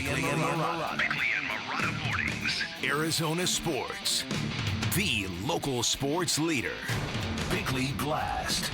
Bickley and Marana mornings. Arizona sports. The local sports leader. Bickley Blast.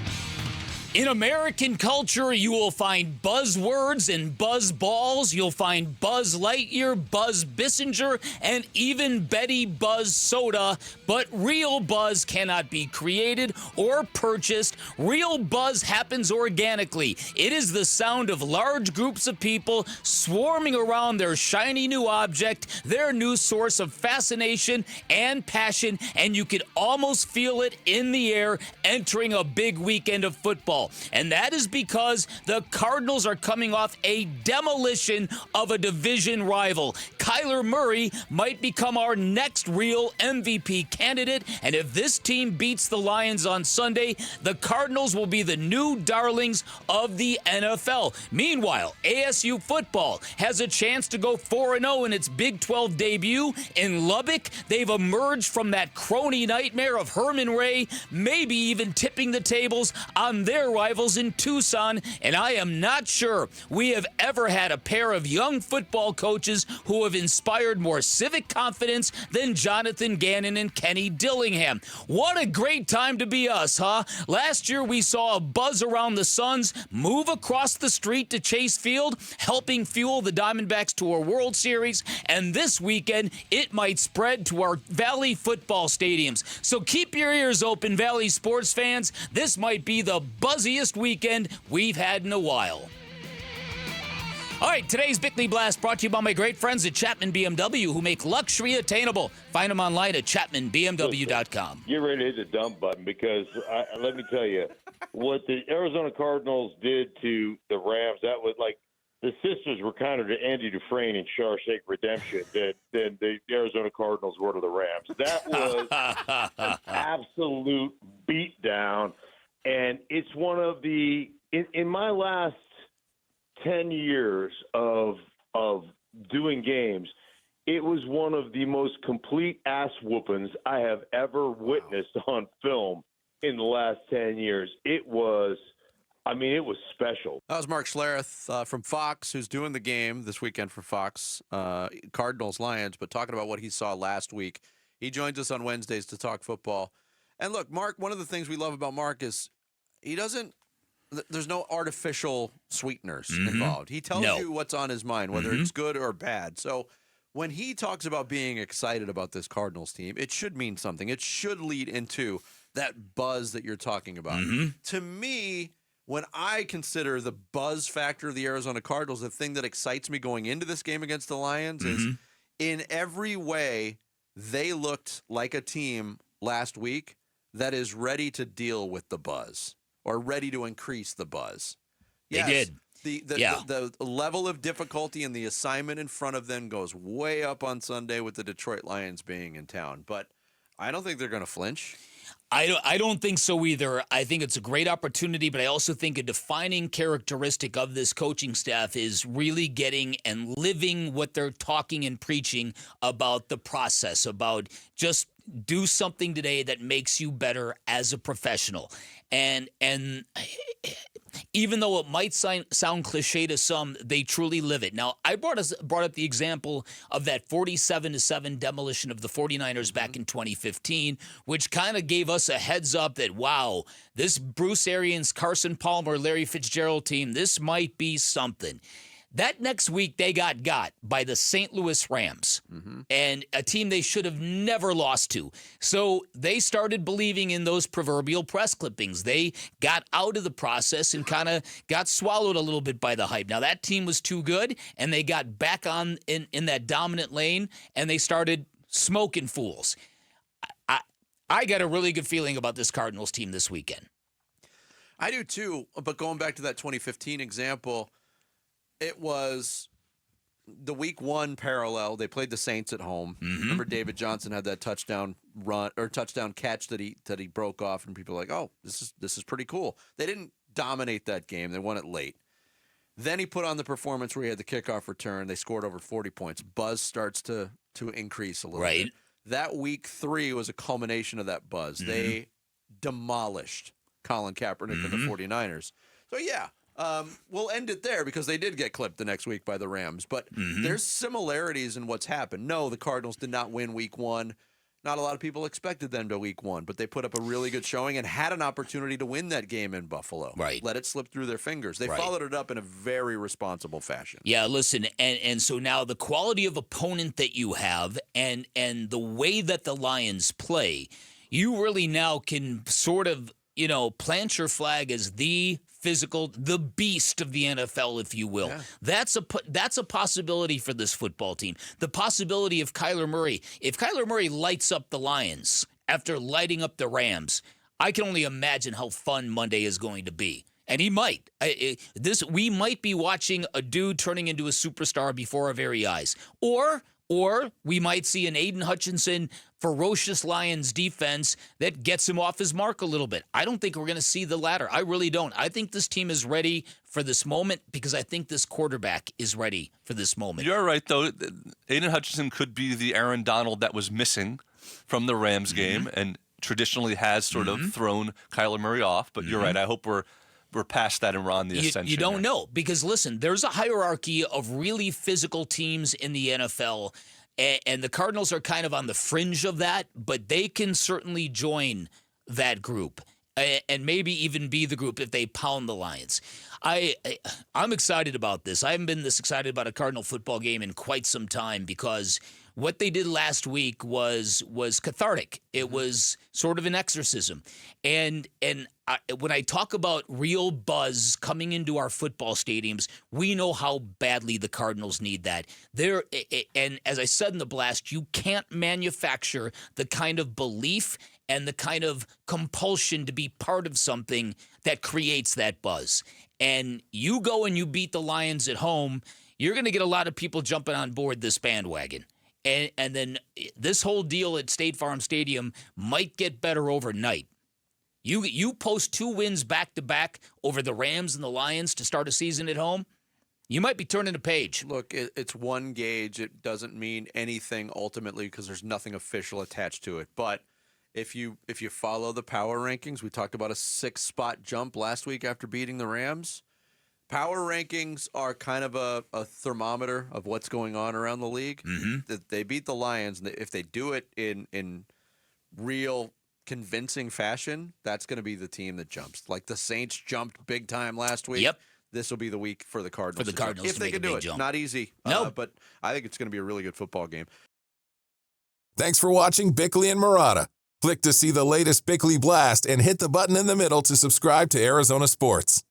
In American culture, you will find buzzwords and buzz balls. You'll find Buzz Lightyear, Buzz Bissinger, and even Betty Buzz Soda. But real buzz cannot be created or purchased. Real buzz happens organically. It is the sound of large groups of people swarming around their shiny new object, their new source of fascination and passion, and you can almost feel it in the air entering a big weekend of football. And that is because the Cardinals are coming off a demolition of a division rival. Kyler Murray might become our next real MVP candidate, and if this team beats the Lions on Sunday, the Cardinals will be the new darlings of the NFL. Meanwhile, ASU football has a chance to go 4-0 in its Big 12 debut in Lubbock. They've emerged from that crony nightmare of Herman Ray, maybe even tipping the tables on their rivals in Tucson, and I am not sure we have ever had a pair of young football coaches who have inspired more civic confidence than Jonathan Gannon and Kenny Dillingham. What a great time to be us, huh? Last year we saw a buzz around the Suns move across the street to Chase Field, helping fuel the Diamondbacks to a World Series, and this weekend it might spread to our Valley football stadiums. So keep your ears open, Valley sports fans. This might be the buzziest weekend we've had in a while. All right, today's Bickley Blast brought to you by my great friends at Chapman BMW, who make luxury attainable. Find them online at chapmanbmw.com. Get ready to hit the dump button because let me tell you, what the Arizona Cardinals did to the Rams, that was like the sisters were kind of to Andy Dufresne in Shawshank Redemption than the Arizona Cardinals were to the Rams. That was an absolute beatdown. And it's one of the in my last 10 years of doing games, it was one of the most complete ass whoopings I have ever witnessed on film in the last 10 years. It was special. That was Mark Schlereth from Fox, who's doing the game this weekend for Fox, Cardinals-Lions, but talking about what he saw last week. He joins us on Wednesdays to talk football. And look, Mark, one of the things we love about Mark is there's no artificial sweeteners involved. He tells you what's on his mind, whether it's good or bad. So when he talks about being excited about this Cardinals team, it should mean something. It should lead into that buzz that you're talking about. To me, when I consider the buzz factor of the Arizona Cardinals, the thing that excites me going into this game against the Lions is in every way they looked like a team last week that is ready to deal with the buzz or ready to increase the buzz. Yes, they did. The level of difficulty and the assignment in front of them goes way up on Sunday with the Detroit Lions being in town. But I don't think they're going to flinch. I don't think so either. I think it's a great opportunity, but I also think a defining characteristic of this coaching staff is really getting and living what they're talking and preaching about the process, about just do something today that makes you better as a professional. And even though it might sound cliche to some, they truly live it. Now, I brought up the example of that 47-7 demolition of the 49ers back in 2015, which kind of gave us a heads up that, wow, this Bruce Arians, Carson Palmer, Larry Fitzgerald team, this might be something. That next week, they got by the St. Louis Rams, and a team they should have never lost to. So they started believing in those proverbial press clippings. They got out of the process and kind of got swallowed a little bit by the hype. Now, that team was too good, and they got back on in that dominant lane, and they started smoking fools. I got a really good feeling about this Cardinals team this weekend. I do too, but going back to that 2015 example, it was the week one parallel. They played the Saints at home. Remember David Johnson had that touchdown run or touchdown catch that he broke off, and people were like, oh, this is pretty cool. They didn't dominate that game. They won it late. Then he put on the performance where he had the kickoff return. They scored over 40 points. Buzz starts to increase a little bit. That week 3 was a culmination of that buzz. They demolished Colin Kaepernick and the 49ers. So, yeah, We'll end it there because they did get clipped the next week by the Rams. But there's similarities in what's happened. No, the Cardinals did not win week 1. Not a lot of people expected them to week 1, but they put up a really good showing and had an opportunity to win that game in Buffalo. Right. Let it slip through their fingers. They followed it up in a very responsible fashion. Yeah, listen, and so now the quality of opponent that you have and the way that the Lions play, you really now can sort of, plant your flag as the beast of the NFL, if you will. Yeah. That's a possibility for this football team. The possibility of Kyler Murray. If Kyler Murray lights up the Lions after lighting up the Rams, I can only imagine how fun Monday is going to be. And he might. We might be watching a dude turning into a superstar before our very eyes. Or we might see an Aiden Hutchinson ferocious Lions defense that gets him off his mark a little bit. I don't think we're going to see the latter. I really don't. I think this team is ready for this moment because I think this quarterback is ready for this moment. You're right, though. Aiden Hutchinson could be the Aaron Donald that was missing from the Rams game and traditionally has sort of thrown Kyler Murray off. But you're right. I hope we're past that and we're on the ascension. You don't know because, listen, there's a hierarchy of really physical teams in the NFL, and the Cardinals are kind of on the fringe of that, but they can certainly join that group and maybe even be the group if they pound the Lions. I'm excited about this. I haven't been this excited about a Cardinal football game in quite some time because what they did last week was cathartic. It was sort of an exorcism. And when I talk about real buzz coming into our football stadiums, we know how badly the Cardinals need that. And as I said in the blast, you can't manufacture the kind of belief and the kind of compulsion to be part of something that creates that buzz. And you go and you beat the Lions at home, you're going to get a lot of people jumping on board this bandwagon. And then this whole deal at State Farm Stadium might get better overnight. You post 2 wins back-to-back over the Rams and the Lions to start a season at home, you might be turning a page. Look, it's one gauge. It doesn't mean anything ultimately because there's nothing official attached to it. But if you follow the power rankings, we talked about a 6-spot jump last week after beating the Rams. Power rankings are kind of a thermometer of what's going on around the league. They beat the Lions. And if they do it in real convincing fashion, that's going to be the team that jumps. Like the Saints jumped big time last week. Yep. This will be the week for the Cardinals. If they can do it. Jump. Not easy. No. But I think it's going to be a really good football game. Thanks for watching Bickley and Murata. Click to see the latest Bickley Blast and hit the button in the middle to subscribe to Arizona Sports.